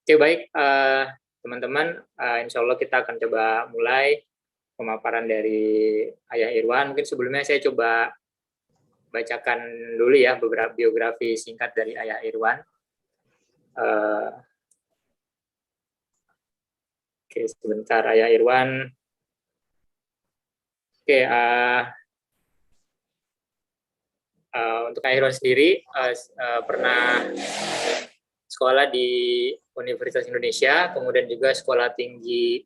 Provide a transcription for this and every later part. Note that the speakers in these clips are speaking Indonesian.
Oke, baik, teman-teman, insya Allah kita akan coba mulai pemaparan dari Ayah Irwan. Mungkin sebelumnya saya coba bacakan dulu ya beberapa biografi singkat dari Ayah Irwan. Oke, sebentar, Ayah Irwan. Oke, untuk Ayah Irwan sendiri pernah sekolah di Universitas Indonesia, kemudian juga sekolah tinggi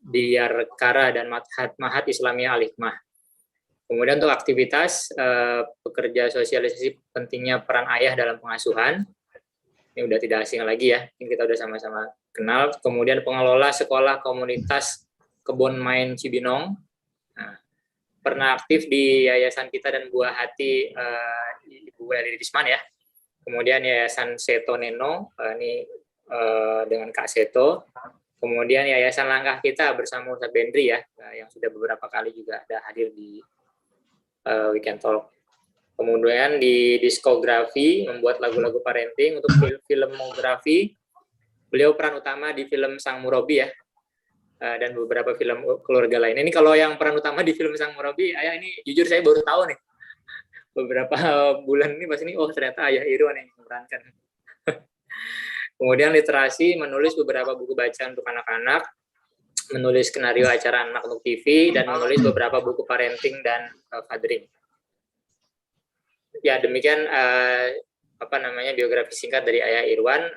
di Diyarbakir dan Mahat Islamiyah Al-Hikmah. Kemudian untuk aktivitas pekerja sosialisasi pentingnya peran ayah dalam pengasuhan, ini udah tidak asing lagi ya, ini kita udah sama-sama kenal. Kemudian pengelola sekolah komunitas Kebun Main Cibinong, nah, pernah aktif di Yayasan Kita dan Buah Hati Ibu Eli Risman ya. Kemudian Yayasan Seto Neno, ini dengan Kak Seto. Kemudian Yayasan Langkah Kita bersama Ustadz Bendri ya, yang sudah beberapa kali juga ada hadir di Weekend Talk. Kemudian di diskografi, membuat lagu-lagu parenting. Untuk filmografi, beliau peran utama di film Sang Murabi ya, dan beberapa film keluarga lain. Ini kalau yang peran utama di film Sang Murabi, Ayah ini jujur saya baru tahu nih. Beberapa bulan ini pas ini, oh ternyata Ayah Irwan yang memerankan. Kemudian literasi, menulis beberapa buku bacaan untuk anak-anak, menulis skenario acara anak untuk TV, dan menulis beberapa buku parenting dan fathering. Ya demikian biografi singkat dari Ayah Irwan.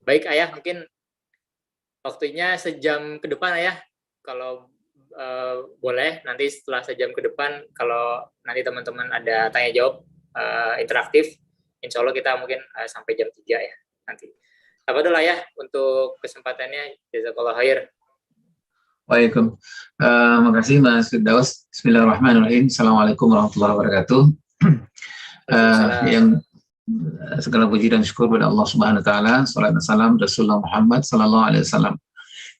Baik Ayah, mungkin waktunya sejam ke depan Ayah, kalau boleh nanti setelah sejam ke depan, kalau nanti teman-teman ada tanya jawab interaktif, insya Allah kita mungkin sampai jam 3 ya nanti. Apa dulu ya untuk kesempatannya, jazakallah khair. Waalaikumsalam. Makasih Mas Firdaus. Bismillahirrahmanirrahim. Assalamualaikum warahmatullahi wabarakatuh. Yang segala puji dan syukur kepada Allah Subhanahu wa taala, salawat dan salam Rasulullah Muhammad sallallahu alaihi wasallam.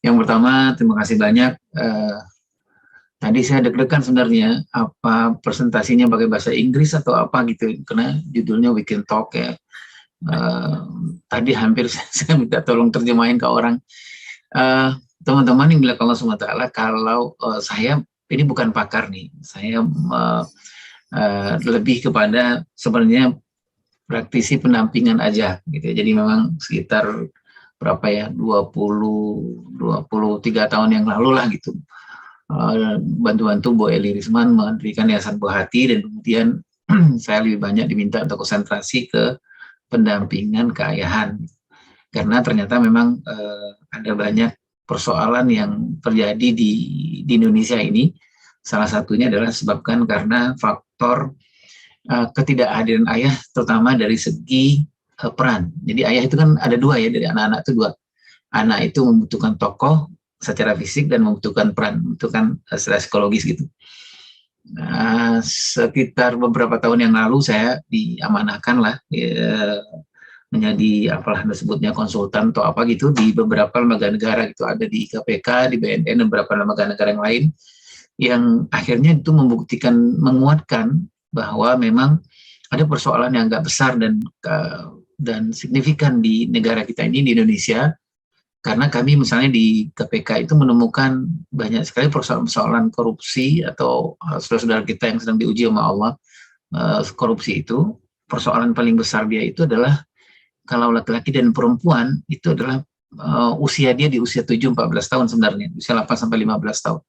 Yang pertama, terima kasih banyak. Tadi saya deg-degan sebenarnya apa presentasinya pakai bahasa Inggris atau apa gitu, karena judulnya Weekend Talk ya. Tadi hampir saya minta tolong terjemahin ke orang. Teman-teman yang bilang Allah SWT, kalau saya ini bukan pakar nih, saya lebih kepada sebenarnya praktisi pendampingan aja gitu. Jadi memang sekitar berapa ya, 23 tahun yang lalu lah gitu, bantu-bantu Bu Eli Risman mendirikan Yayasan Buah Hati, dan kemudian saya lebih banyak diminta untuk konsentrasi ke pendampingan keayahan, karena ternyata memang ada banyak persoalan yang terjadi di Indonesia ini. Salah satunya adalah disebabkan karena faktor ketidakhadiran ayah, terutama dari segi peran. Jadi ayah itu kan ada dua ya, dari anak-anak itu dua. Anak itu membutuhkan tokoh secara fisik dan membutuhkan peran, membutuhkan secara psikologis gitu. Nah, sekitar beberapa tahun yang lalu saya diamanahkan lah menjadi apalah disebutnya konsultan atau apa gitu di beberapa lembaga negara gitu, ada di KPK, di BNN, dan beberapa lembaga negara yang lain, yang akhirnya itu membuktikan, menguatkan bahwa memang ada persoalan yang agak besar dan signifikan di negara kita ini, di Indonesia. Karena kami misalnya di KPK itu menemukan banyak sekali persoalan-persoalan korupsi, atau saudara-saudara kita yang sedang diuji sama Allah, korupsi itu, persoalan paling besar dia itu adalah kalau laki-laki dan perempuan itu adalah usia dia di usia 7-14 tahun sebenarnya, usia 8-15 tahun.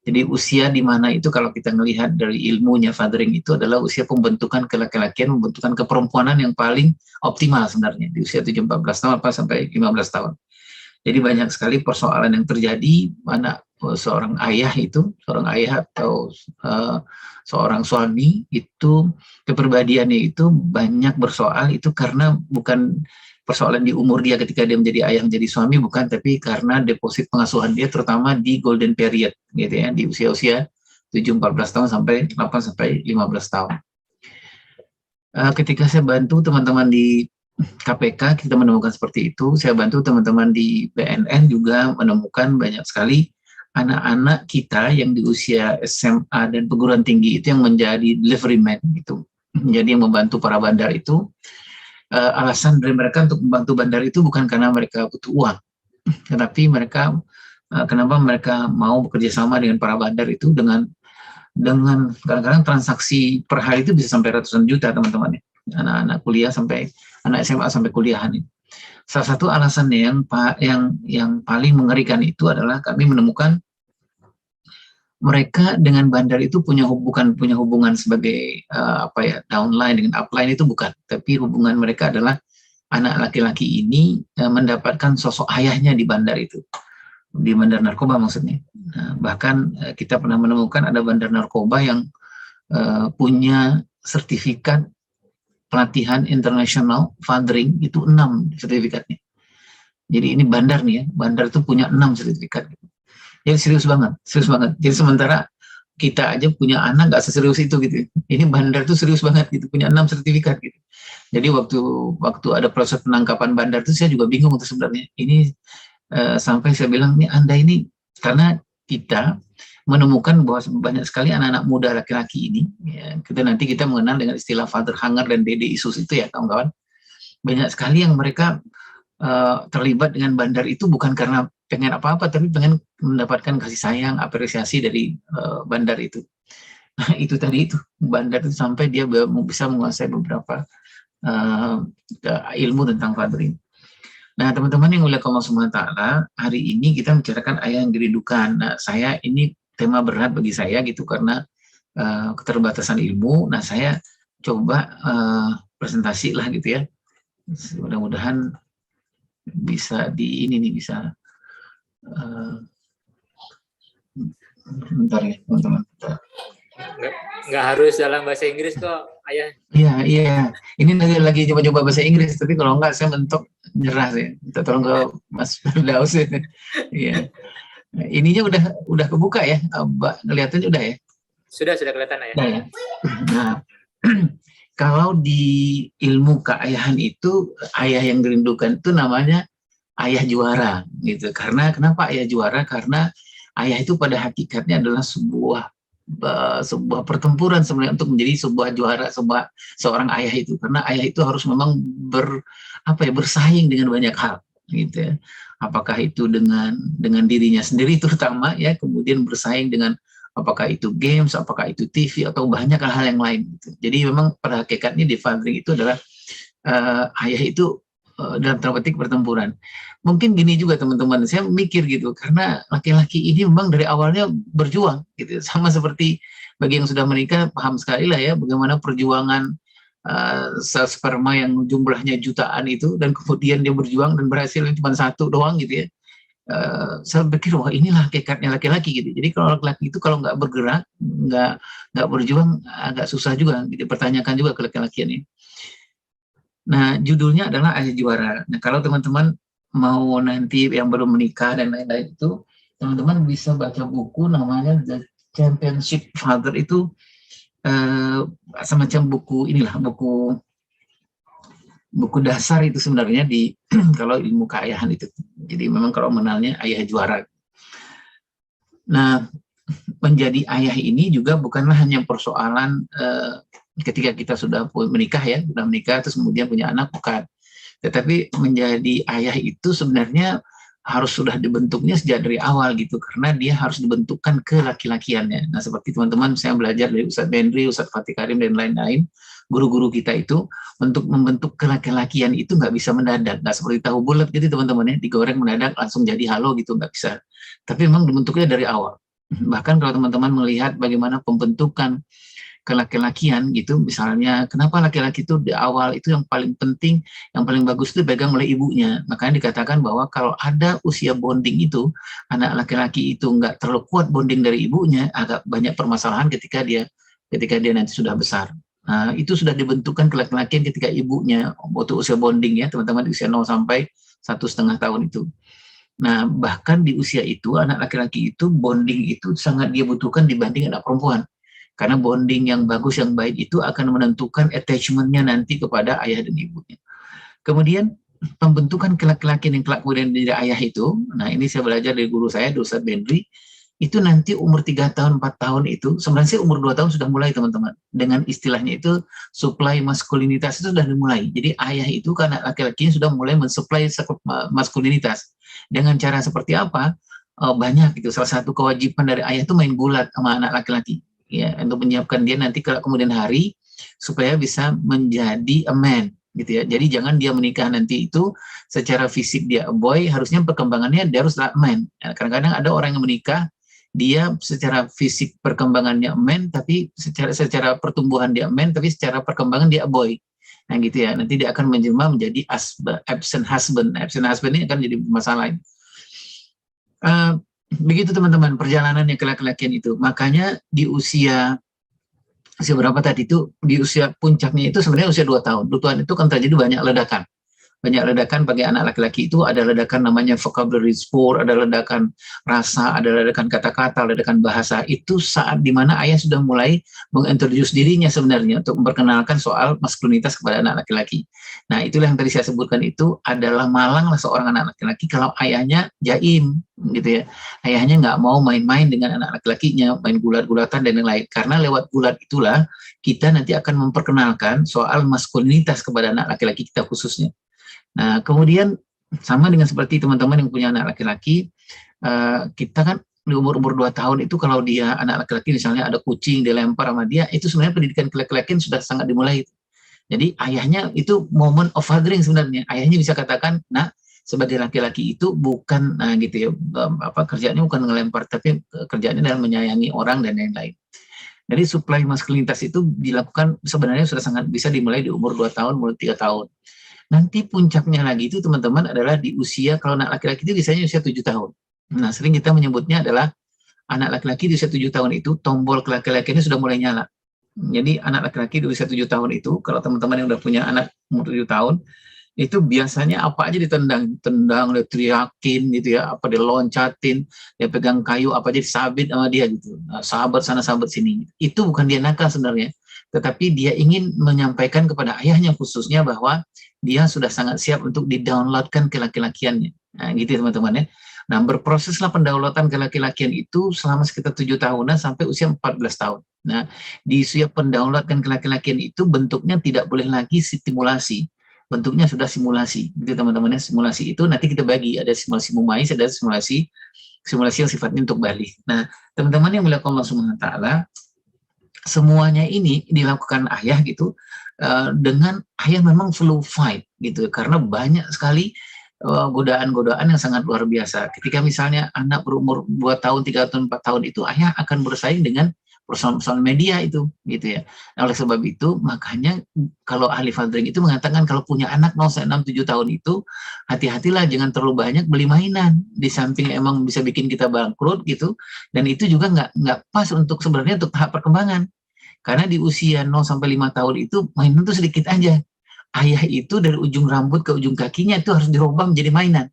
Jadi usia di mana itu kalau kita melihat dari ilmunya fathering itu adalah usia pembentukan kelaki-lakian, pembentukan keperempuanan yang paling optimal sebenarnya di usia 7-14 tahun sampai 15 tahun. Jadi banyak sekali persoalan yang terjadi mana seorang ayah atau seorang suami itu kepribadiannya itu banyak bersoal, itu karena bukan persoalan di umur dia ketika dia menjadi ayah, menjadi suami, bukan, tapi karena deposit pengasuhan dia terutama di golden period gitu ya, di usia-usia 7-14 tahun sampai 8-15 tahun. Ketika saya bantu teman-teman di KPK, kita menemukan seperti itu. Saya bantu teman-teman di BNN juga menemukan banyak sekali anak-anak kita yang di usia SMA dan perguruan tinggi itu yang menjadi delivery man gitu, menjadi yang membantu para bandar itu. alasan dari mereka untuk membantu bandar itu bukan karena mereka butuh uang, tetapi mereka kenapa mereka mau bekerja sama dengan para bandar itu dengan kadang-kadang transaksi per hari itu bisa sampai ratusan juta teman-teman ya. Anak-anak kuliah sampai anak SMA sampai kuliahan ini. Salah satu alasannya yang paling mengerikan itu adalah kami menemukan mereka dengan bandar itu bukan punya hubungan sebagai downline dengan upline, itu bukan, tapi hubungan mereka adalah anak laki-laki ini mendapatkan sosok ayahnya di bandar itu, di bandar narkoba maksudnya. Nah, bahkan kita pernah menemukan ada bandar narkoba yang punya sertifikat pelatihan internasional fathering itu 6 sertifikatnya. Jadi ini bandar nih ya, bandar itu punya 6 sertifikat. Jadi serius banget. Jadi sementara kita aja punya anak nggak seserius itu gitu. Ini bandar tuh serius banget gitu, punya 6 sertifikat gitu. Jadi waktu ada proses penangkapan bandar itu saya juga bingung tuh sebenarnya. Ini sampai saya bilang nih Anda ini, karena kita menemukan bahwa banyak sekali anak-anak muda laki-laki ini, ya, nanti kita mengenal dengan istilah father hunger dan dede isus itu ya kawan-kawan. Banyak sekali yang mereka terlibat dengan bandar itu bukan karena pengen apa-apa, tapi pengen mendapatkan kasih sayang, apresiasi dari bandar itu. Nah, itu tadi itu, bandar itu sampai dia bisa menguasai beberapa ilmu tentang fathering. Nah, teman-teman yang mulia Allah Subhanahu wa Ta'ala, hari ini kita membicarakan ayah yang dirindukan. Nah, saya ini tema berat bagi saya gitu karena keterbatasan ilmu. Nah, saya coba presentasi lah gitu ya. Mudah-mudahan bisa bisa bentar ya teman-teman. Nggak harus dalam bahasa Inggris kok, ayah. Iya. Ini lagi coba-coba bahasa Inggris, tapi kalau enggak saya mentok nyerah sih. Minta tolong ke Mas Firdaus ya. Iya. Nah, ininya udah kebuka ya, Mbak, ngeliatin udah ya? Sudah kelihatan ayah. Nah, ya. Nah, kalau di ilmu keayahan itu, ayah yang dirindukan itu namanya ayah juara gitu. Karena kenapa ayah juara? Karena ayah itu pada hakikatnya adalah sebuah pertempuran sebenarnya untuk menjadi sebuah juara, seorang ayah itu. Karena ayah itu harus memang bersaing dengan banyak hal gitu ya. Apakah itu dengan dirinya sendiri terutama ya, kemudian bersaing dengan apakah itu games, apakah itu TV, atau banyak hal yang lain gitu. Jadi memang pada hakikatnya di fathering itu adalah ayah itu dalam tanda petik pertempuran. Mungkin gini juga teman-teman, saya mikir gitu, karena laki-laki ini memang dari awalnya berjuang gitu, sama seperti bagi yang sudah menikah paham sekali lah ya bagaimana perjuangan sel sperma yang jumlahnya jutaan itu, dan kemudian dia berjuang dan berhasil cuma 1 doang gitu ya. Saya pikir wah inilah hakikatnya laki-laki gitu. Jadi kalau laki-laki itu kalau nggak bergerak, nggak berjuang, agak susah juga. Dipertanyakan juga ke laki-laki ini. Nah, judulnya adalah Ayah Juara. Nah, kalau teman-teman mau nanti yang baru menikah dan lain-lain itu, teman-teman bisa baca buku namanya The Championship Father. Itu semacam buku dasar itu sebenarnya di kalau ilmu keayahan itu. Jadi memang kalau mengenalnya ayah juara. Nah, menjadi ayah ini juga bukanlah hanya persoalan ketika kita sudah menikah ya, sudah menikah terus kemudian punya anak, bukan. Tetapi menjadi ayah itu sebenarnya harus sudah dibentuknya sejak dari awal gitu, karena dia harus dibentukkan ke laki-lakiannya. Nah, seperti teman-teman saya belajar dari Ustadz Bendri, Ustadz Fatih Karim dan lain-lain, guru-guru kita itu untuk membentuk ke laki-lakian itu nggak bisa mendadak, nggak seperti tahu bulat gitu teman-teman ya, digoreng mendadak langsung jadi halo gitu, nggak bisa. Tapi memang dibentuknya dari awal. Bahkan kalau teman-teman melihat bagaimana pembentukan kelaki-lakian gitu, misalnya kenapa laki-laki itu di awal itu yang paling penting, yang paling bagus itu dipegang oleh ibunya. Makanya dikatakan bahwa kalau ada usia bonding itu, anak laki-laki itu nggak terlalu kuat bonding dari ibunya, agak banyak permasalahan ketika dia nanti sudah besar. Nah, itu sudah dibentukkan kelaki-lakian ketika ibunya waktu usia bonding ya teman-teman, di usia 0 sampai 1,5 tahun itu. Nah, bahkan di usia itu anak laki-laki itu bonding itu sangat dia butuhkan dibanding anak perempuan. Karena bonding yang bagus, yang baik itu akan menentukan attachment-nya nanti kepada ayah dan ibunya. Kemudian pembentukan kelak-kelakian yang kelak kemudian menjadi ayah itu, nah ini saya belajar dari guru saya, Ustadz Bendri, itu nanti umur 3 tahun, 4 tahun itu, sebenarnya umur 2 tahun sudah mulai teman-teman. Dengan istilahnya itu, supply maskulinitas itu sudah dimulai. Jadi ayah itu karena laki-lakinya sudah mulai mensuplai maskulinitas. Dengan cara seperti apa? Banyak itu. Salah satu kewajiban dari ayah itu main gulat sama anak laki-laki. Ya, untuk menyiapkan dia nanti ke kemudian hari, supaya bisa menjadi a man. Gitu ya. Jadi jangan dia menikah nanti itu secara fisik dia a boy, harusnya perkembangannya dia harus a man. Ya, kadang-kadang ada orang yang menikah dia secara fisik perkembangannya man, tapi secara pertumbuhan dia man, tapi secara perkembangan dia boy. Nah gitu ya, nanti dia akan menjelma menjadi absent husband. Absent husband ini akan jadi masalah. Begitu teman-teman perjalanannya ke laki-lakian itu. Makanya di usia berapa tadi itu, di usia puncaknya itu sebenarnya usia 2 tahun. 2 tahun itu kan terjadi banyak ledakan. Banyak ledakan bagi anak laki-laki itu, ada ledakan namanya vocabulary spore, ada ledakan rasa, ada ledakan kata-kata, ledakan bahasa. Itu saat dimana ayah sudah mulai mengintroduce dirinya sebenarnya untuk memperkenalkan soal maskulinitas kepada anak laki-laki. Nah itulah yang tadi saya sebutkan, itu adalah malanglah seorang anak laki-laki kalau ayahnya jaim gitu ya. Ayahnya nggak mau main-main dengan anak laki-lakinya, main gulat-gulatan dan lain-lain. Karena lewat gulat itulah kita nanti akan memperkenalkan soal maskulinitas kepada anak laki-laki kita khususnya. Nah, kemudian sama dengan seperti teman-teman yang punya anak laki-laki, kita kan di umur-umur 2 tahun itu kalau dia anak laki-laki misalnya ada kucing dilempar sama dia, itu sebenarnya pendidikan laki-lakian sudah sangat dimulai. Jadi ayahnya itu moment of fathering sebenarnya. Ayahnya bisa katakan, nah sebagai laki-laki itu bukan gitu ya, kerjaannya bukan ngelempar, tapi kerjaannya adalah menyayangi orang dan lain-lain. Jadi supply maskulinitas itu dilakukan sebenarnya sudah sangat bisa dimulai di umur 2 tahun, umur 3 tahun. Nanti puncaknya lagi itu teman-teman adalah di usia, kalau anak laki-laki itu biasanya usia 7 tahun. Nah sering kita menyebutnya adalah anak laki-laki di usia 7 tahun itu tombol laki-lakinya sudah mulai nyala. Jadi anak laki-laki di usia 7 tahun itu, kalau teman-teman yang udah punya anak umur 7 tahun, itu biasanya apa aja ditendang, dia teriakin gitu ya, apa dia loncatin, dia pegang kayu, apa aja disabit sama dia gitu. Nah, sahabat sana sahabat sini. Itu bukan dia nakal sebenarnya, tetapi dia ingin menyampaikan kepada ayahnya khususnya bahwa dia sudah sangat siap untuk didownloadkan ke laki-lakiannya. Nah, gitu ya teman-teman ya. Nah, berproseslah pendownloadan ke laki-lakian itu selama sekitar 7 tahunan sampai usia 14 tahun. Nah, di usia pendownloadan ke laki-lakian itu bentuknya tidak boleh lagi stimulasi. Bentuknya sudah simulasi. Gitu teman-teman ya. Simulasi itu nanti kita bagi, ada simulasi mumais, ada simulasi yang sifatnya untuk balik. Nah, teman-teman yang melihat Allah Subhanahu wa taala, semuanya ini dilakukan ayah gitu, dengan ayah memang full fight gitu, karena banyak sekali godaan-godaan yang sangat luar biasa. Ketika misalnya anak berumur 2 tahun, 3 tahun, 4 tahun itu, ayah akan bersaing dengan persoalan media itu gitu ya. Nah, oleh sebab itu makanya kalau ahli fathering itu mengatakan kalau punya anak 0 sampai 6 7 tahun itu hati-hatilah, jangan terlalu banyak beli mainan, di samping emang bisa bikin kita bangkrut gitu, dan itu juga nggak pas untuk sebenarnya untuk tahap perkembangan. Karena di usia 0 sampai 5 tahun itu mainan tuh sedikit aja. Ayah itu dari ujung rambut ke ujung kakinya itu harus dirubah menjadi mainan.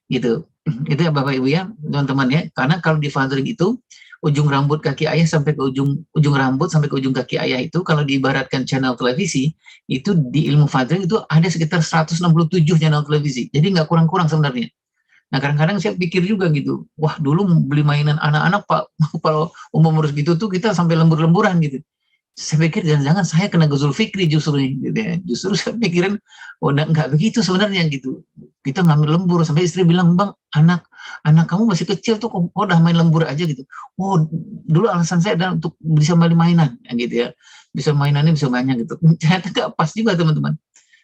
Gitu. Itu ya Bapak Ibu ya, teman-teman ya. Karena kalau di fathering itu ujung rambut kaki ayah sampai ke ujung rambut sampai ke ujung kaki ayah itu, kalau diibaratkan channel televisi, itu di ilmu fathering itu ada sekitar 167 channel televisi. Jadi nggak kurang-kurang sebenarnya. Nah kadang-kadang saya pikir juga gitu, wah dulu beli mainan anak-anak Pak, kalau umur gitu tuh kita sampai lembur-lemburan gitu. Saya pikir jangan-jangan saya kena Ghazul Fikri justru gitu ya. Justru saya pikirin, oh enggak begitu sebenarnya gitu. Kita ngambil lembur, sampai istri bilang, bang, anak kamu masih kecil tuh, kok udah main lembur aja gitu. Oh, dulu alasan saya adalah untuk bisa main mainan gitu ya. Bisa mainannya bisa banyak gitu. Ternyata enggak pas juga teman-teman.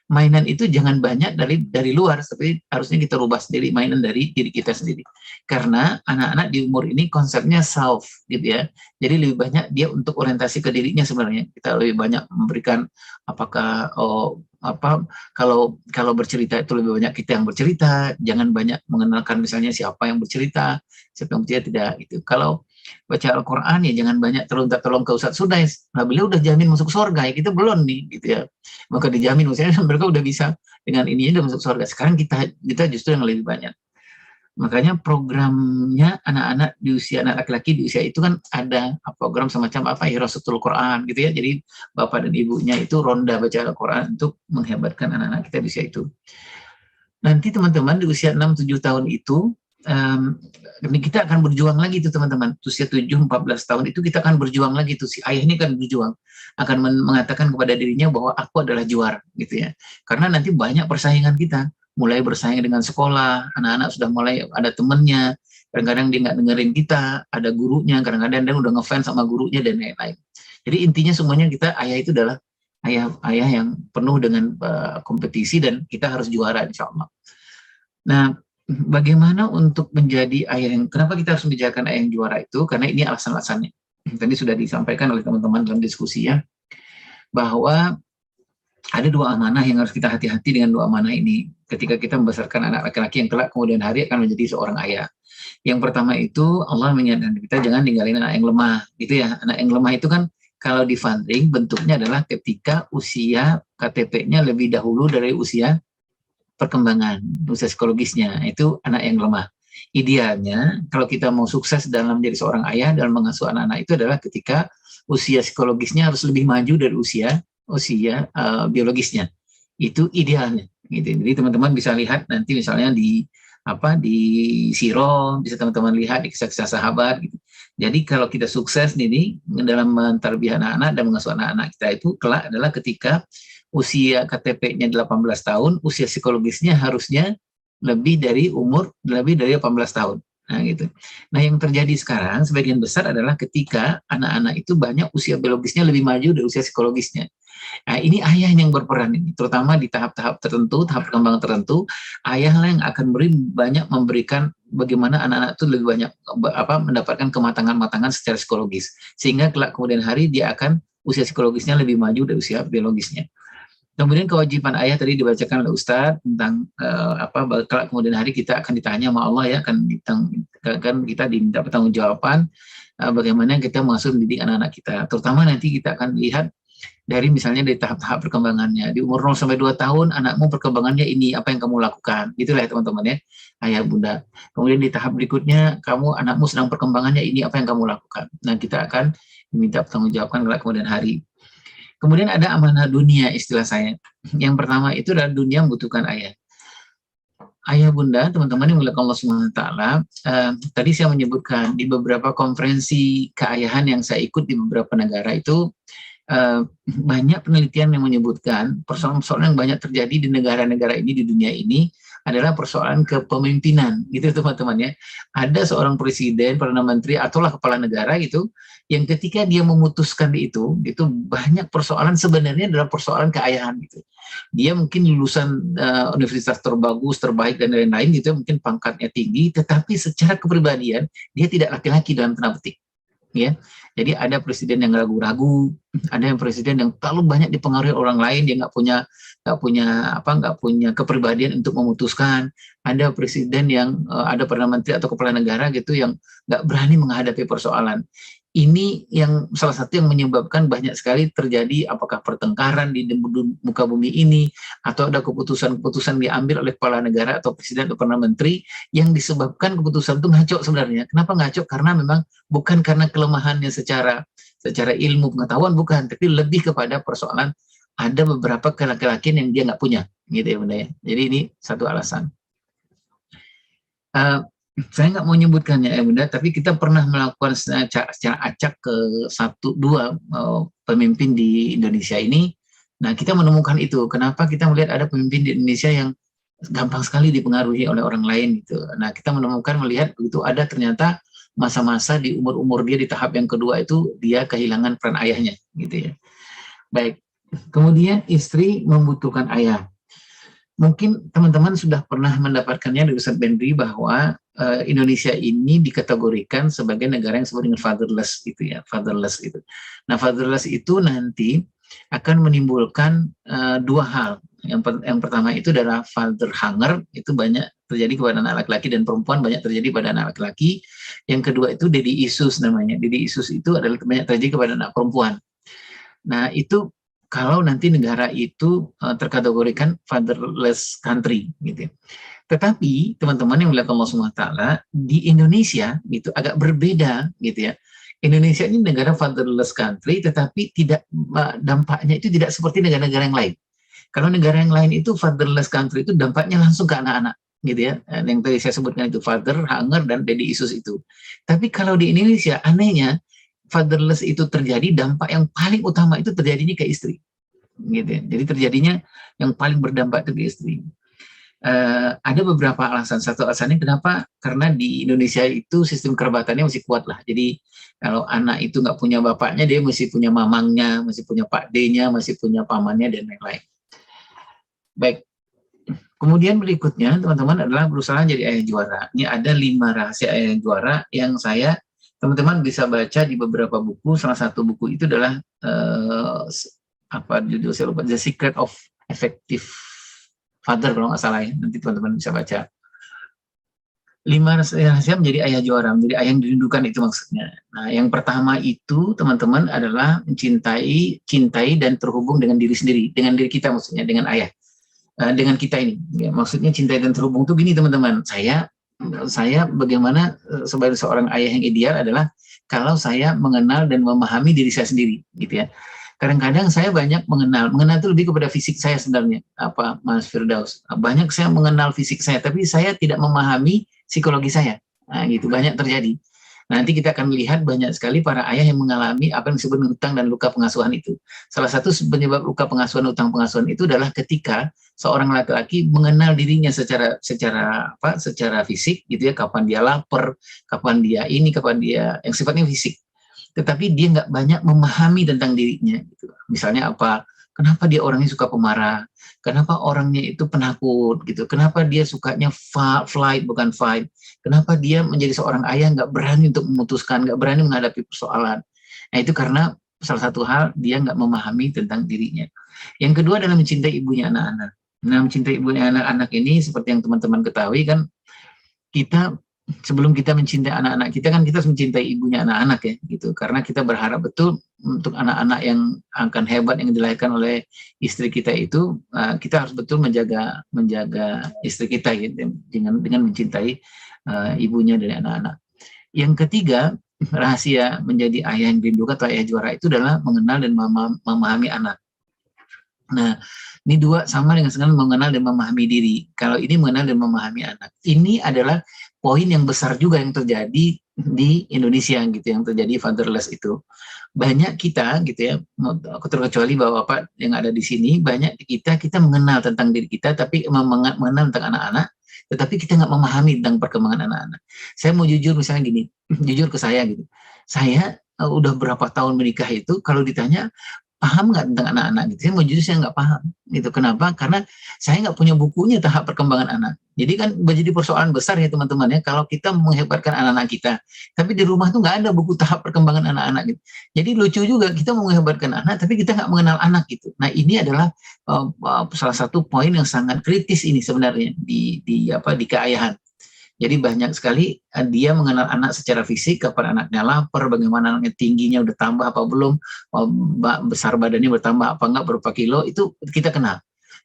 Mainan itu jangan banyak dari luar, tapi harusnya kita rubah sendiri mainan dari diri kita sendiri. Karena anak-anak di umur ini konsepnya self gitu ya. Jadi lebih banyak dia untuk orientasi ke dirinya sebenarnya. Kita lebih banyak memberikan apakah kalau bercerita itu lebih banyak kita yang bercerita, jangan banyak mengenalkan misalnya siapa yang bercerita tidak gitu. Kalau baca Al-Quran ya jangan banyak tolong ke Ustadz Sudais. Nah beliau udah jamin masuk surga ya, kita belum nih gitu ya. Maka dijamin misalnya mereka udah bisa dengan ini udah masuk surga. Sekarang kita justru yang lebih banyak. Makanya programnya anak-anak di usia anak laki-laki di usia itu kan ada program semacam Hirasatul Quran gitu ya. Jadi bapak dan ibunya itu ronda baca Al-Quran untuk menghebatkan anak-anak kita di usia itu. Nanti teman-teman di usia 6-7 tahun itu kita akan berjuang lagi tuh teman-teman, usia 7-14 tahun itu kita akan berjuang lagi tuh, si ayah ini kan berjuang, akan mengatakan kepada dirinya bahwa aku adalah juara gitu ya, karena nanti banyak persaingan kita, mulai bersaing dengan sekolah, anak-anak sudah mulai ada temennya, kadang-kadang dia nggak dengerin kita, ada gurunya, kadang-kadang dia udah ngefans sama gurunya dan lain-lain. Jadi intinya semuanya kita, ayah itu adalah ayah yang penuh dengan kompetisi dan kita harus juara insya Allah. Nah, bagaimana untuk menjadi ayah yang, kenapa kita harus menjadikan ayah yang juara itu? Karena ini alasan-alasannya. Tadi sudah disampaikan oleh teman-teman dalam diskusi ya, bahwa ada dua amanah yang harus kita hati-hati dengan dua amanah ini. Ketika kita membesarkan anak laki-laki yang kelak kemudian hari akan menjadi seorang ayah. Yang pertama itu Allah mengingatkan kita jangan ninggalin anak yang lemah, gitu ya. Anak yang lemah itu kan kalau di funding bentuknya adalah ketika usia KTP-nya lebih dahulu dari usia perkembangan, usia psikologisnya, itu anak yang lemah. Idealnya, kalau kita mau sukses dalam menjadi seorang ayah dalam mengasuh anak-anak itu adalah ketika usia psikologisnya harus lebih maju dari usia biologisnya. Itu idealnya. Gitu. Jadi teman-teman bisa lihat nanti misalnya di Siro, bisa teman-teman lihat di kisah-kisah sahabat. Gitu. Jadi kalau kita sukses nih dalam mentarbiyah anak-anak dan mengasuh anak-anak kita itu kelak adalah ketika usia KTP-nya 18 tahun, usia psikologisnya harusnya lebih dari 18 tahun. Nah, gitu. Nah, yang terjadi sekarang sebagian besar adalah ketika anak-anak itu banyak usia biologisnya lebih maju dari usia psikologisnya. Nah, ini ayah yang berperan ini, terutama di tahap-tahap tertentu, tahap perkembangan tertentu, ayahlah yang akan memberikan bagaimana anak-anak itu lebih banyak mendapatkan kematangan-matangan secara psikologis, sehingga kelak kemudian hari dia akan usia psikologisnya lebih maju dari usia biologisnya. Kemudian kewajiban ayah tadi dibacakan oleh Ustadz tentang kalau kemudian hari kita akan ditanya sama Allah ya, kan kita diminta pertanggungjawaban bagaimana kita mengasuh mendidik anak-anak kita. Terutama nanti kita akan lihat dari misalnya dari tahap-tahap perkembangannya. Di umur 0 sampai 2 tahun anakmu perkembangannya ini, apa yang kamu lakukan? Gitulah ya teman-teman ya, ayah bunda. Kemudian di tahap berikutnya anakmu sedang perkembangannya ini, apa yang kamu lakukan? Nah, kita akan diminta pertanggungjawabkan kemudian hari. Kemudian ada amanah dunia istilah saya. Yang pertama itu adalah dunia membutuhkan ayah. Ayah bunda, teman-teman yang melihat Allah SWT, tadi saya menyebutkan di beberapa konferensi keayahan yang saya ikut di beberapa negara itu, banyak penelitian yang menyebutkan persoalan-persoalan yang banyak terjadi di negara-negara ini, di dunia ini, adalah persoalan kepemimpinan, gitu teman-teman ya. Ada seorang presiden, perdana menteri, ataulah kepala negara gitu, yang ketika dia memutuskan itu banyak persoalan sebenarnya adalah persoalan keayahan gitu. Dia mungkin lulusan universitas terbagus, terbaik dan lain-lain gitu, mungkin pangkatnya tinggi, tetapi secara kepribadian dia tidak laki-laki dalam tanda petik. Ya, jadi ada presiden yang ragu-ragu, ada yang presiden yang terlalu banyak dipengaruhi orang lain, dia nggak punya kepribadian untuk memutuskan. Ada presiden yang ada perdana menteri atau kepala negara gitu yang nggak berani menghadapi persoalan. Ini yang salah satu yang menyebabkan banyak sekali terjadi apakah pertengkaran di muka bumi ini, atau ada keputusan-keputusan diambil oleh kepala negara atau presiden atau perdana menteri yang disebabkan keputusan itu ngaco sebenarnya. Kenapa ngaco? Karena memang bukan karena kelemahannya secara ilmu pengetahuan, bukan, tapi lebih kepada persoalan ada beberapa laki-laki yang dia nggak punya, gitu ya bunda ya. Jadi ini satu alasan. Saya nggak mau menyebutkannya ya bunda, tapi kita pernah melakukan secara acak ke 1-2 pemimpin di Indonesia ini. Nah, kita menemukan itu. Kenapa kita melihat ada pemimpin di Indonesia yang gampang sekali dipengaruhi oleh orang lain gitu. Nah, kita melihat begitu ada ternyata masa-masa di umur dia di tahap yang kedua itu dia kehilangan peran ayahnya gitu ya. Baik. Kemudian istri membutuhkan ayah. Mungkin teman-teman sudah pernah mendapatkannya dari Ustadz Bendri bahwa Indonesia ini dikategorikan sebagai negara yang disebut dengan fatherless gitu ya, fatherless gitu. Nah, fatherless itu nanti akan menimbulkan dua hal. Yang pertama itu adalah father hunger, itu banyak terjadi kepada anak laki-laki dan perempuan, banyak terjadi pada anak laki-laki. Yang kedua itu daddy issues namanya. Daddy issues itu adalah banyak terjadi kepada anak perempuan. Nah, itu kalau nanti negara itu terkategorikan fatherless country gitu. Tetapi teman-teman yang melihat Allah SWT di Indonesia gitu agak berbeda gitu ya. Indonesia ini negara fatherless country, tetapi dampaknya itu tidak seperti negara-negara yang lain. Kalau negara yang lain itu fatherless country itu dampaknya langsung ke anak-anak gitu ya. Yang tadi saya sebutkan itu father, hunger, dan daddy issues itu. Tapi kalau di Indonesia, anehnya fatherless itu terjadi, dampak yang paling utama itu terjadinya ke istri, gitu ya. Jadi terjadinya yang paling berdampak itu ke istri. Ada beberapa alasan. Satu alasannya kenapa? Karena di Indonesia itu sistem kerabatannya masih kuat lah. Jadi kalau anak itu nggak punya bapaknya, dia masih punya mamangnya, masih punya Pak D-nya, masih punya pamannya, dan lain-lain. Baik. Kemudian berikutnya, teman-teman, adalah berusaha jadi ayah juara. Ini ada 5 rahasia ayah juara yang teman-teman bisa baca di beberapa buku. Salah satu buku itu adalah apa judul saya lupa, The Secret of Effective Father kalau nggak salah ya. Nanti teman-teman bisa baca. 5 rahasia menjadi ayah juara, menjadi ayah yang dirindukan itu maksudnya. Nah, yang pertama itu teman-teman adalah cintai dan terhubung dengan diri sendiri, dengan diri kita maksudnya, dengan ayah. Dengan kita ini, ya, maksudnya cintai dan terhubung tuh gini teman-teman. Saya bagaimana sebagai seorang ayah yang ideal adalah kalau saya mengenal dan memahami diri saya sendiri, gitu ya. Kadang-kadang saya banyak mengenal itu lebih kepada fisik saya sebenarnya, apa Mas Firdaus. Banyak saya mengenal fisik saya, tapi saya tidak memahami psikologi saya. Nah, gitu banyak terjadi. Nanti kita akan melihat banyak sekali para ayah yang mengalami apa yang disebut hutang dan luka pengasuhan itu. Salah satu penyebab luka pengasuhan, hutang pengasuhan itu adalah ketika seorang laki-laki mengenal dirinya secara fisik gitu ya, kapan dia lapar, kapan dia ini, kapan dia yang sifatnya fisik. Tetapi dia nggak banyak memahami tentang dirinya. Gitu. Misalnya apa? Kenapa dia orangnya suka pemarah? Kenapa orangnya itu penakut? Gitu. Kenapa dia sukanya flight bukan fight? Kenapa dia menjadi seorang ayah nggak berani untuk memutuskan, nggak berani menghadapi persoalan? Nah itu karena salah satu hal dia nggak memahami tentang dirinya. Yang kedua adalah mencintai ibunya anak-anak. Nah mencintai ibunya anak-anak ini seperti yang teman-teman ketahui kan, kita sebelum kita mencintai anak-anak kita kan kita harus mencintai ibunya anak-anak ya gitu, karena kita berharap betul untuk anak-anak yang akan hebat yang dilahirkan oleh istri kita itu, kita harus betul menjaga istri kita gitu, dengan mencintai ibunya dari anak-anak. Yang ketiga, rahasia menjadi ayah yang dirindukan atau ayah juara itu adalah mengenal dan memahami anak. Nah, ini dua sama dengan mengenal dan memahami diri. Kalau ini mengenal dan memahami anak. Ini adalah poin yang besar juga yang terjadi di Indonesia gitu, yang terjadi fatherless itu. Banyak kita gitu ya, terkecuali bapak-bapak yang ada di sini, banyak kita mengenal tentang diri kita, tapi mengenal tentang anak-anak, tetapi kita nggak memahami tentang perkembangan anak-anak. Saya mau jujur misalnya gini, jujur ke saya gitu. Saya udah berapa tahun menikah itu, kalau ditanya, paham nggak tentang anak-anak gitu? Saya mau jujur saya nggak paham. Gitu. Kenapa? Karena saya nggak punya bukunya tahap perkembangan anak. Jadi kan menjadi persoalan besar ya teman-teman ya, kalau kita menghebatkan anak-anak kita, tapi di rumah tuh nggak ada buku tahap perkembangan anak-anak gitu. Jadi lucu juga kita mau menghebatkan anak, tapi kita nggak mengenal anak gitu. Nah ini adalah salah satu poin yang sangat kritis ini sebenarnya di keayahan. Jadi banyak sekali dia mengenal anak secara fisik, kapan anaknya lapar, bagaimana anaknya tingginya udah tambah apa belum, besar badannya bertambah apa enggak, berapa kilo, itu kita kenal.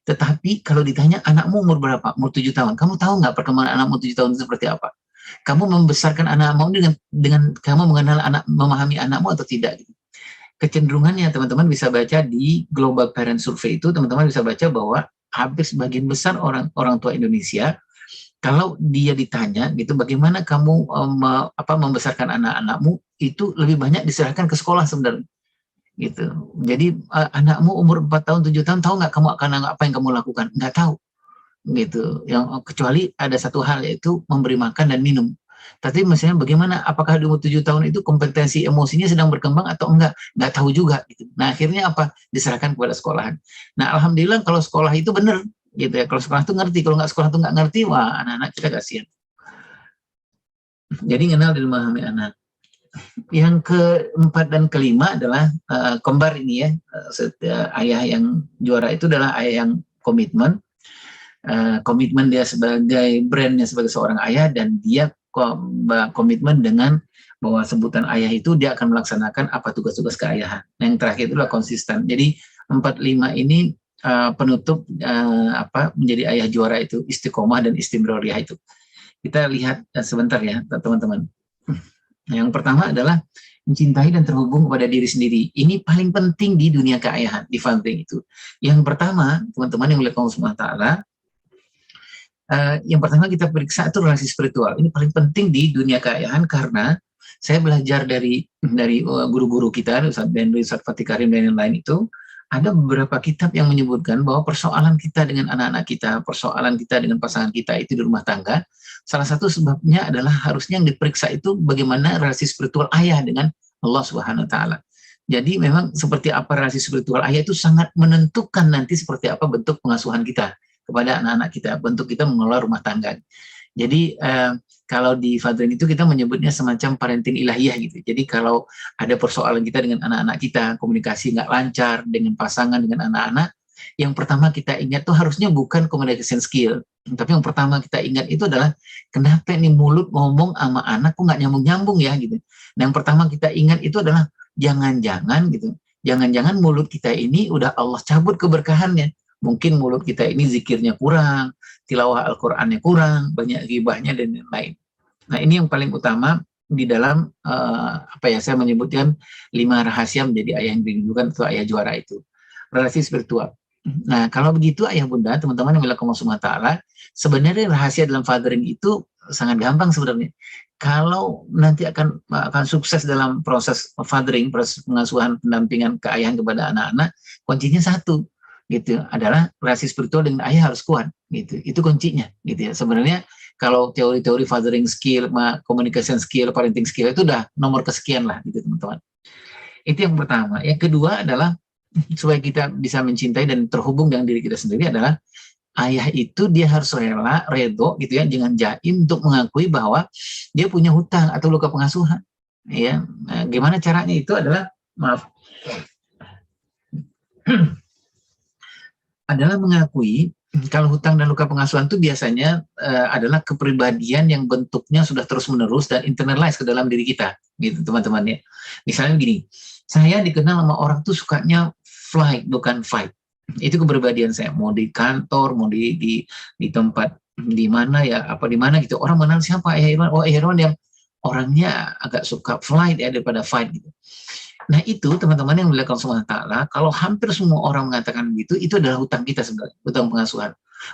Tetapi kalau ditanya anakmu umur berapa? Umur 7 tahun. Kamu tahu nggak perkembangan anakmu 7 tahun itu seperti apa? Kamu membesarkan anakmu dengan kamu mengenal memahami anakmu atau tidak? Kecenderungannya teman-teman bisa baca di Global Parent Survey itu, teman-teman bisa baca bahwa hampir sebagian besar orang tua Indonesia, kalau dia ditanya gitu, bagaimana kamu membesarkan anak-anakmu, itu lebih banyak diserahkan ke sekolah sebenarnya. Gitu. Jadi anakmu umur 4 tahun, 7 tahun, tahu nggak kamu akan apa yang kamu lakukan? Nggak tahu. Gitu. Yang kecuali ada satu hal, yaitu memberi makan dan minum. Tapi misalnya bagaimana, apakah di umur 7 tahun itu kompetensi emosinya sedang berkembang atau enggak? Nggak tahu juga. Gitu. Nah akhirnya apa? Diserahkan kepada sekolahan. Nah alhamdulillah kalau sekolah itu benar. Gitu ya, kalau sekolah itu ngerti, kalau nggak sekolah itu nggak ngerti, wah anak-anak kita kasihan. Jadi kenal dan memahami anak. Yang keempat dan kelima adalah kembar ini ya, ayah yang juara itu adalah ayah yang komitmen. Komitmen dia sebagai brandnya sebagai seorang ayah, dan dia komitmen dengan bahwa sebutan ayah itu dia akan melaksanakan apa tugas-tugas keayahan. Yang terakhir itulah konsisten. Jadi 4-5 ini penutup menjadi ayah juara itu, istiqomah dan istimroriyah itu. Kita lihat sebentar ya teman-teman. Yang pertama adalah mencintai dan terhubung kepada diri sendiri. Ini paling penting di dunia keayahan, di fathering itu. Yang pertama, teman-teman yang oleh Allah SWT, Yang pertama kita periksa itu relasi spiritual. Ini paling penting di dunia keayaan karena saya belajar dari guru-guru kita, Ustaz Benri, Ustaz Fatih Karim, dan yang lain itu, ada beberapa kitab yang menyebutkan bahwa persoalan kita dengan anak-anak kita, persoalan kita dengan pasangan kita itu di rumah tangga, salah satu sebabnya adalah harusnya yang diperiksa itu bagaimana relasi spiritual ayah dengan Allah Subhanahu wa taala. Jadi memang seperti apa relasi spiritual ayah itu sangat menentukan nanti seperti apa bentuk pengasuhan kita kepada anak-anak kita, bentuk kita mengelola rumah tangga. Jadi kalau di Fadrin itu kita menyebutnya semacam parenting ilahiyah gitu. Jadi kalau ada persoalan kita dengan anak-anak kita, komunikasi nggak lancar dengan pasangan, dengan anak-anak, yang pertama kita ingat tuh harusnya bukan communication skill, tapi yang pertama kita ingat itu adalah kenapa nih mulut ngomong sama anak kok nggak nyambung-nyambung ya gitu. Nah, yang pertama kita ingat itu adalah jangan-jangan gitu, jangan-jangan mulut kita ini udah Allah cabut keberkahannya. Mungkin mulut kita ini zikirnya kurang, tilawah Al-Qur'annya kurang, banyak ghibahnya dan lain-lain. Nah, ini yang paling utama di dalam saya menyebutkan 5 rahasia menjadi ayah yang dirindukan atau ayah juara itu. Relasi spiritual. Nah, kalau begitu ayah bunda, teman-teman yang dilakukan Allah Subhanahu wa taala, sebenarnya rahasia dalam fathering itu sangat gampang sebenarnya. Kalau nanti akan sukses dalam proses fathering, proses pengasuhan, pendampingan keayahan kepada anak-anak, kuncinya satu, gitu, adalah relasi spiritual dengan ayah harus kuat, gitu. Itu kuncinya, gitu ya. Sebenarnya kalau teori-teori fathering skill, communication skill, parenting skill itu udah nomor kesekian lah, gitu teman-teman. Itu yang pertama. Yang kedua adalah supaya kita bisa mencintai dan terhubung dengan diri kita sendiri adalah ayah itu dia harus rela, redo, gitu ya, jangan jaim untuk mengakui bahwa dia punya hutang atau luka pengasuhan. Ya, nah, gimana caranya itu adalah adalah mengakui kalau hutang dan luka pengasuhan itu biasanya adalah kepribadian yang bentuknya sudah terus-menerus dan internalize ke dalam diri kita, gitu teman-teman ya. Misalnya begini, saya dikenal sama orang tuh sukanya flight bukan fight. Itu kepribadian saya, mau di kantor, mau di tempat di mana ya, apa di mana gitu. Orang mengenal siapa Ayah Irwan? Oh, Ayah Irwan yang orangnya agak suka flight ya daripada fight gitu. Nah itu teman-teman yang dilakukan Allah Ta'ala, kalau hampir semua orang mengatakan begitu, itu adalah hutang kita sebenarnya, hutang pengasuhan.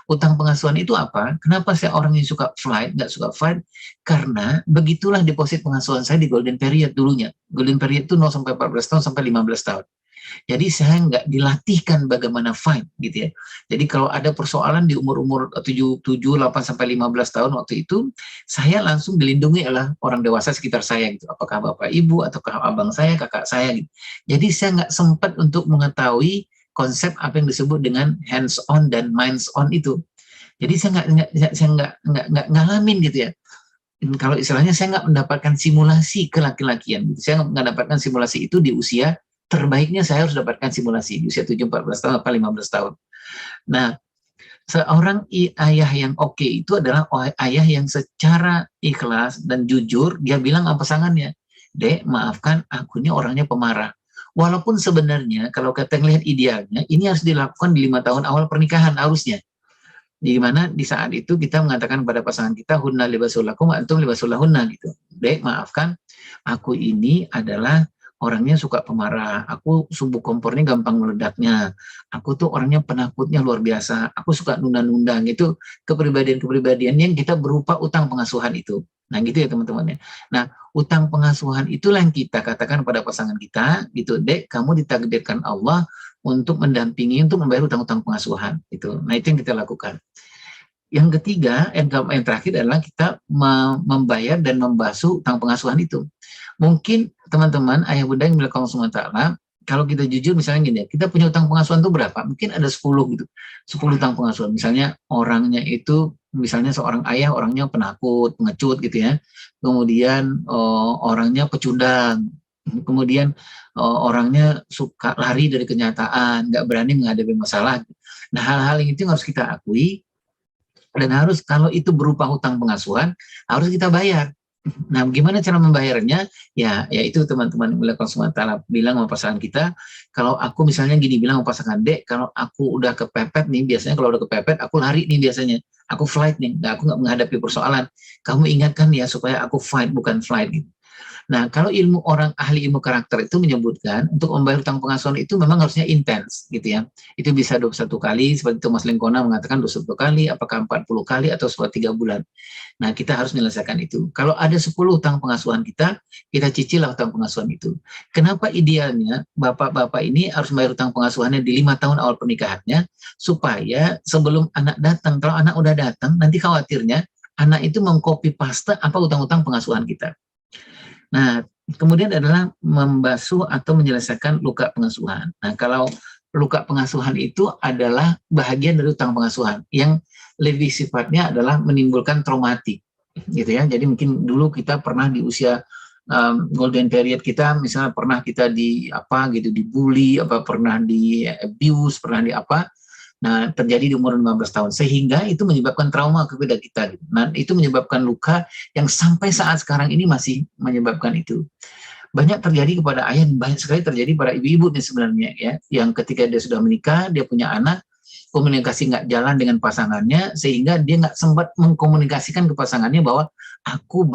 Hutang pengasuhan itu apa? Kenapa saya orang yang suka flight, nggak suka fight? Karena begitulah deposit pengasuhan saya di golden period dulunya. Golden period itu 0 sampai 14 tahun sampai 15 tahun. Jadi saya nggak dilatihkan bagaimana fight gitu ya. Jadi kalau ada persoalan di umur-umur 7, 8 sampai 15 tahun waktu itu, saya langsung dilindungi oleh orang dewasa sekitar saya gitu. Apakah bapak ibu ataukah abang saya, kakak saya gitu. Jadi saya nggak sempat untuk mengetahui konsep apa yang disebut dengan hands on dan minds on itu. Jadi saya nggak ngalamin gitu ya. Kalau istilahnya saya nggak mendapatkan simulasi kelaki-lakian gitu. Saya nggak mendapatkan simulasi itu di usia terbaiknya saya harus dapatkan simulasi di usia 7, 14 tahun atau 15 tahun. Nah, seorang ayah yang oke itu adalah ayah yang secara ikhlas dan jujur dia bilang sama pasangannya, Dek, maafkan aku ini orangnya pemarah. Walaupun sebenarnya kalau kita ngelihat idealnya, ini harus dilakukan di 5 tahun awal pernikahan harusnya. Di mana di saat itu kita mengatakan kepada pasangan kita, hunna libasul lakum wa antum libasul lahunna gitu. Dek, maafkan aku ini adalah orangnya suka pemarah, aku sumbu kompornya gampang meledaknya, aku tuh orangnya penakutnya luar biasa, aku suka nunda-nunda gitu, kepribadian-kepribadian yang kita berupa utang pengasuhan itu. Nah gitu ya teman-teman ya. Nah utang pengasuhan itulah yang kita katakan pada pasangan kita, gitu, Dek, kamu ditakdirkan Allah untuk mendampingi, untuk membayar utang-utang pengasuhan itu. Nah itu yang kita lakukan. Yang ketiga, yang terakhir adalah kita membayar dan membasuh utang pengasuhan itu. Mungkin teman-teman, ayah bunda yang dilakukan Allah Ta'ala, kalau kita jujur misalnya gini, kita punya utang pengasuhan itu berapa? Mungkin ada 10 gitu, 10 utang pengasuhan. Misalnya orangnya itu, misalnya seorang ayah orangnya penakut, pengecut gitu ya. Kemudian orangnya pecundang. Kemudian orangnya suka lari dari kenyataan, nggak berani menghadapi masalah. Nah hal-hal itu harus kita akui, dan harus kalau itu berupa hutang pengasuhan harus kita bayar. Nah, gimana cara membayarnya? Ya itu teman-teman yang melakukan SWT bilang sama pasangan kita, kalau aku misalnya gini bilang sama pasangan, Dek, kalau aku udah kepepet nih, biasanya kalau udah kepepet aku lari nih biasanya, aku flight nih, aku nggak menghadapi persoalan. Kamu ingatkan ya supaya aku fight bukan flight gitu. Nah, kalau ahli ilmu karakter itu menyebutkan untuk membayar hutang pengasuhan itu memang harusnya intens gitu ya. Itu bisa 21 kali seperti Thomas Lencona mengatakan 21 kali, apakah 40 kali atau setelah 3 bulan. Nah, kita harus menyelesaikan itu. Kalau ada 10 hutang pengasuhan kita cicil hutang pengasuhan itu. Kenapa idealnya bapak-bapak ini harus membayar hutang pengasuhannya di 5 tahun awal pernikahannya, supaya sebelum anak datang, kalau anak udah datang, nanti khawatirnya anak itu mengcopy paste apa hutang-hutang pengasuhan kita. Nah, kemudian adalah membasuh atau menyelesaikan luka pengasuhan. Nah, kalau luka pengasuhan itu adalah bahagian dari hutang pengasuhan yang lebih sifatnya adalah menimbulkan traumatik, gitu ya. Jadi mungkin dulu kita pernah di usia golden period kita, misalnya pernah kita dibully, pernah di abuse, pernah di apa. Nah, terjadi di umur 15 tahun, sehingga itu menyebabkan trauma kepada kita. Nah, itu menyebabkan luka yang sampai saat sekarang ini masih menyebabkan itu. Banyak terjadi kepada ayah, banyak sekali terjadi pada ibu-ibu nih sebenarnya ya, yang ketika dia sudah menikah, dia punya anak, komunikasi nggak jalan dengan pasangannya, sehingga dia nggak sempat mengkomunikasikan ke pasangannya bahwa aku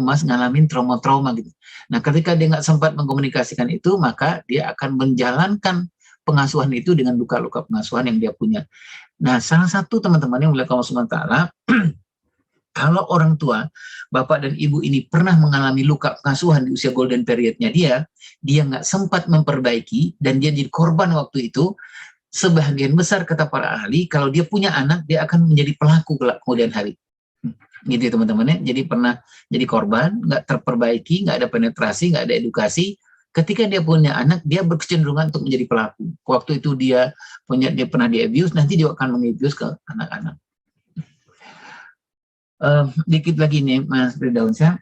mas ngalamin trauma-trauma gitu. Nah, ketika dia nggak sempat mengkomunikasikan itu, maka dia akan menjalankan pengasuhan itu dengan luka-luka pengasuhan yang dia punya. Nah, salah satu teman-teman yang melihat Allah SWT, kalau orang tua, bapak dan ibu ini pernah mengalami luka pengasuhan di usia golden periodnya dia nggak sempat memperbaiki, dan dia jadi korban waktu itu, sebagian besar kata para ahli, kalau dia punya anak, dia akan menjadi pelaku kemudian hari. Gitu teman-teman ya, jadi pernah jadi korban, nggak terperbaiki, nggak ada penetrasi, nggak ada edukasi. Ketika dia punya anak, dia berkecenderungan untuk menjadi pelaku. Waktu itu dia pernah di-abuse, nanti dia akan meng-abuse ke anak-anak. Dikit lagi nih Mas Firdausya,